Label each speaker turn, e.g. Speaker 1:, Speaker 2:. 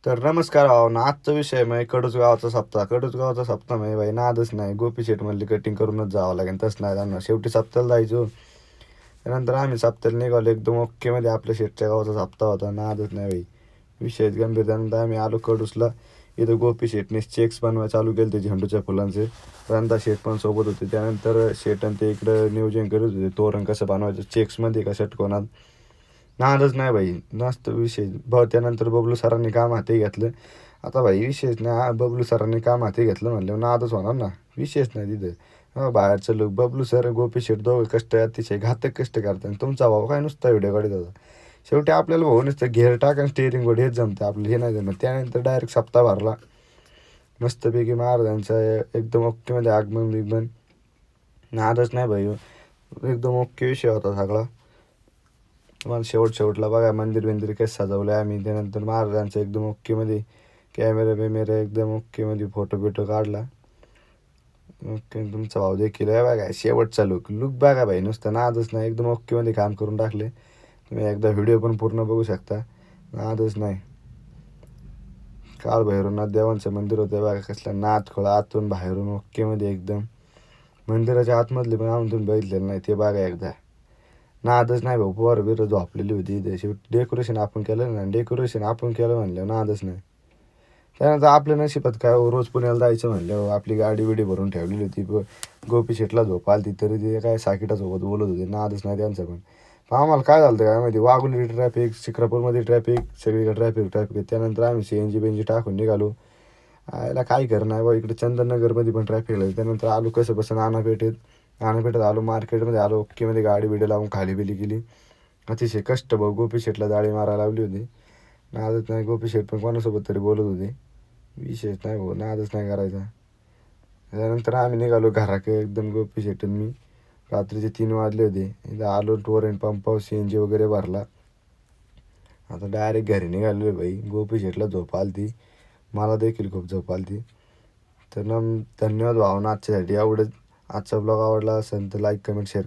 Speaker 1: तर नमस्कार भावना. आजचा विषय म्हणजे कडूच गावाचा सप्ताह. कडूच गावाचा सप्ताह म्हणजे भाई नादच नाही. गोपी शेटमधली कटिंग करूनच जावं लागेल. तसं नाही जाणार. शेवटी सप्त्याला जायचो. त्यानंतर आम्ही सप्त्याला निघालो एकदम ओकेमध्ये. आपल्या शेटच्या गावाचा सप्ताह होता. नादच नाही भाई. विषयच गंभीर. त्यानंतर आम्ही आलो कडूसला. इथं गोपी शेटने चेक्स बनवायला चालू केले ते झेंडूच्या फुलांचे. रंदा शेट पण सोबत होते. त्यानंतर शेट आणि ते इकडं नियोजन करत होते. तोरण कसं बनवायचं चेक्समध्ये का षटकोनात. नादच नाही भाई. मस्त विषय. त्यानंतर बबलू सरांनी काम हाती घेतलं. आता भाई विषयच नाही. बबलू सरांनी काम हाती घेतलं म्हणल्यावर नादच होणार ना. विषयच नाही तिथं. बाहेरचं लोक बबलू सर गोपी शेट दोघं कष्ट अतिशय घातक कष्ट करतात. आणि तुमचा भाऊ काय नुसता व्हिडिओ काढत होता. शेवटी आपल्याला भाऊ नुसतं घेर टाक आणि स्टेअरिंग वर हेच जमतं आपलं. हे नाही जमत. त्यानंतर डायरेक्ट सप्ताह भरला मस्तपैकी महाराजांचा. एकदम ओकेमध्ये आगमन बिगमन. नादच नाही भाई. एकदम ओके विषय होता सगळा. तुम्हाला शेवटला बघा मंदिर बिंदिर कसं सजवलं आम्ही. त्यानंतर महाराजांचं एकदम ओकेमध्ये कॅमेरा बिमेरा एकदम ओकेमध्ये फोटो बिटो काढला. ओके. तुमचा भाऊ देखील आहे बघा. शेवटचा लुक लुक बघा भाई. नुसतं नादच नाही. एकदम ओकेमध्ये काम करून टाकले. तुम्ही एकदा व्हिडिओ पण पूर्ण बघू शकता. नादच नाही. काळभैरवनाथ देवांचं मंदिर होतं बघा. कसलं नाद खोळा आतून बाहेरून ओकेमध्ये एकदम. मंदिराच्या आतमधले पण आम्ही तुम्ही बघितलेलं नाही ते बघा एकदा. नादच नाही भाऊ. पोरं बिरं झोपलेली होती इथे. शेवटी डेकोरेशन आपण केलं ना. डेकोरेशन आपण केलं म्हणलं नादच नाही. त्यानंतर आपल्या नशिबात काय रोज पुण्याला जायचं म्हणल्यावर आपली गाडी बिडी भरून ठेवलेली होती. गोपी शेटला झोप आली तरी ते काय साकिटासोबत बोलत होते. नादच नाही त्यांचं पण. आम्हाला काय झालं काय माहिती. वाघोली ट्रॅफिक, शिक्रापूरमध्ये ट्रॅफिक, सगळीकडे ट्रॅफिक. त्यानंतर आम्ही CNG बेंजी टाकून निघालो. आयला काय खरं नाही बा. इकडे चंदननगरमध्ये पण ट्रॅफिक लागली. त्यानंतर आलो कसं बसं नानापेठेत आलो. मार्केटमध्ये आलो. ओकेमध्ये गाडी बिडी लावून खाली बिली केली. अतिशय कष्ट भाऊ. गोपी शेटला जाळी मारायला लावली होती. नादच नाही. गोपी शेट पण कोणासोबत तरी बोलत होते. विशेष नाही भाऊ. नादच नाही करायचा. त्यानंतर आम्ही निघालो घराकडे एकदम. गोपी शेट आणि मी. रात्रीचे 3 वाजले होते. इथं आलो टोरेंट पंपावर CNG वगैरे भरला. आता डायरेक्ट घरी निघालो भाई. गोपी शेटला झोप आली. मला देखील खूप झोप आली. तर धन्यवाद भावना आजच्यासाठी. एवढंच. आजचा ब्लॉग आवडला असेल तर लाईक कमेंट शेअर